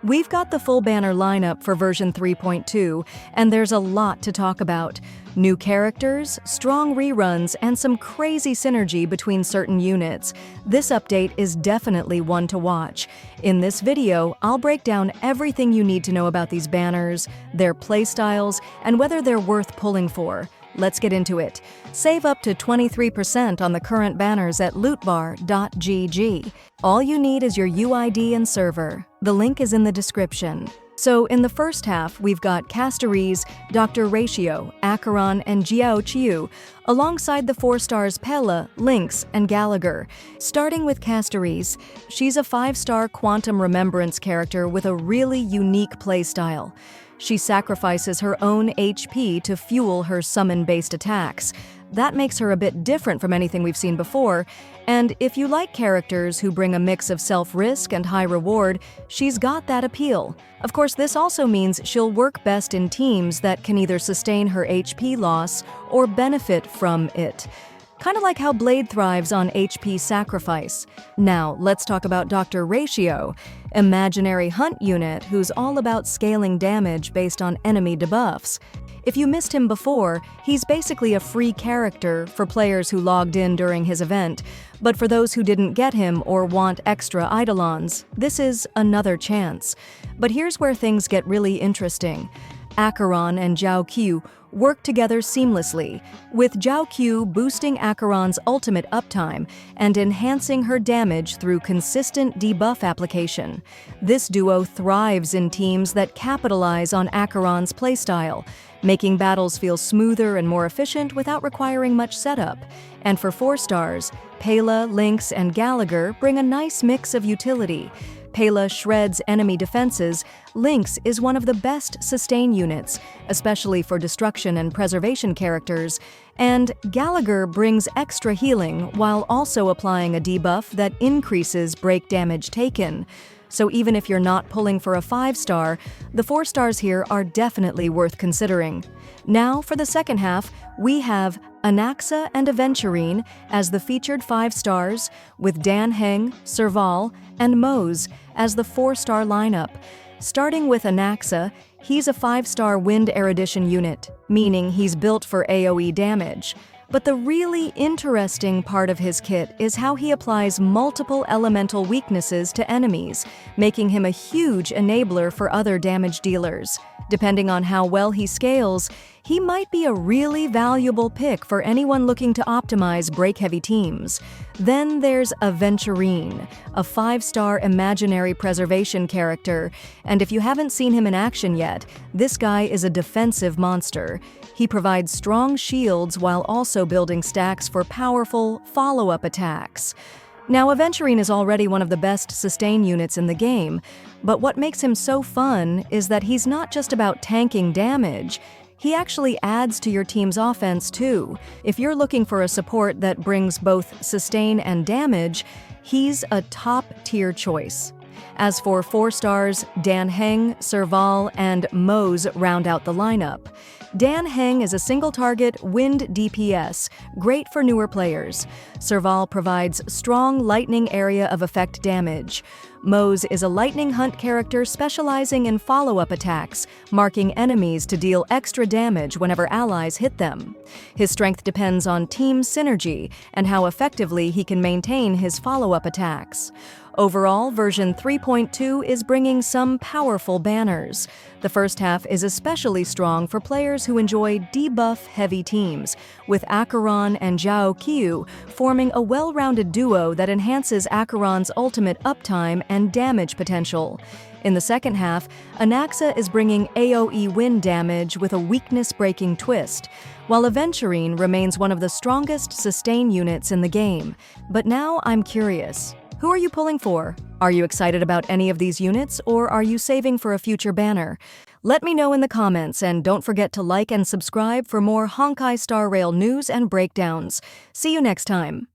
We've got the full banner lineup for version 3.2, and there's a lot to talk about. New characters, strong reruns, and some crazy synergy between certain units. This update is definitely one to watch. In this video, I'll break down everything you need to know about these banners, their playstyles, and whether they're worth pulling for. Let's get into it. Save up to 23% on the current banners at lootbar.gg. All you need is your UID and server. The link is in the description. So in the first half, we've got Casteries, Dr. Ratio, Acheron, and Jiao Qiu, alongside the 4 stars Pela, Lynx, and Gallagher. Starting with Casteries, she's a 5-star Quantum Remembrance character with a really unique playstyle. She sacrifices her own HP to fuel her summon-based attacks. That makes her a bit different from anything we've seen before, and if you like characters who bring a mix of self-risk and high reward, she's got that appeal. Of course, this also means she'll work best in teams that can either sustain her HP loss or benefit from it. Kind of like how Blade thrives on HP sacrifice. Now, let's talk about Dr. Ratio, imaginary hunt unit who's all about scaling damage based on enemy debuffs. If you missed him before, he's basically a free character for players who logged in during his event, but for those who didn't get him or want extra eidolons, this is another chance. But here's where things get really interesting. Acheron and Jiao Qiu work together seamlessly, with Jiao Qiu boosting Acheron's ultimate uptime and enhancing her damage through consistent debuff application. This duo thrives in teams that capitalize on Acheron's playstyle, making battles feel smoother and more efficient without requiring much setup. And for 4 stars, Pela, Lynx, and Gallagher bring a nice mix of utility. Pela shreds enemy defenses, Lynx is one of the best sustain units, especially for destruction and preservation characters, and Gallagher brings extra healing while also applying a debuff that increases break damage taken. So even if you're not pulling for a 5-star, the 4 stars here are definitely worth considering. Now, for the second half, we have Anaxa and Aventurine as the featured 5 stars, with Dan Heng, Serval, and Mose as the 4-star lineup. Starting with Anaxa, he's a 5-star Wind Erudition unit, meaning he's built for AoE damage. But the really interesting part of his kit is how he applies multiple elemental weaknesses to enemies, making him a huge enabler for other damage dealers. Depending on how well he scales, he might be a really valuable pick for anyone looking to optimize break-heavy teams. Then there's Aventurine, a 5-star imaginary preservation character, and if you haven't seen him in action yet, this guy is a defensive monster. He provides strong shields while also building stacks for powerful follow-up attacks. Now, Aventurine is already one of the best sustain units in the game, but what makes him so fun is that he's not just about tanking damage. He actually adds to your team's offense too. If you're looking for a support that brings both sustain and damage, he's a top-tier choice. As for 4 stars, Dan Heng, Serval, and Mose round out the lineup. Dan Heng is a single-target wind DPS, great for newer players. Serval provides strong lightning area of effect damage. Mose is a lightning hunt character specializing in follow-up attacks, marking enemies to deal extra damage whenever allies hit them. His strength depends on team synergy and how effectively he can maintain his follow-up attacks. Overall, version 3.2 is bringing some powerful banners. The first half is especially strong for players who enjoy debuff-heavy teams, with Acheron and Jiao Qiu forming a well-rounded duo that enhances Acheron's ultimate uptime and damage potential. In the second half, Anaxa is bringing AoE wind damage with a weakness-breaking twist, while Aventurine remains one of the strongest sustain units in the game. But now I'm curious. Who are you pulling for? Are you excited about any of these units, or are you saving for a future banner? Let me know in the comments, and don't forget to like and subscribe for more Honkai Star Rail news and breakdowns. See you next time!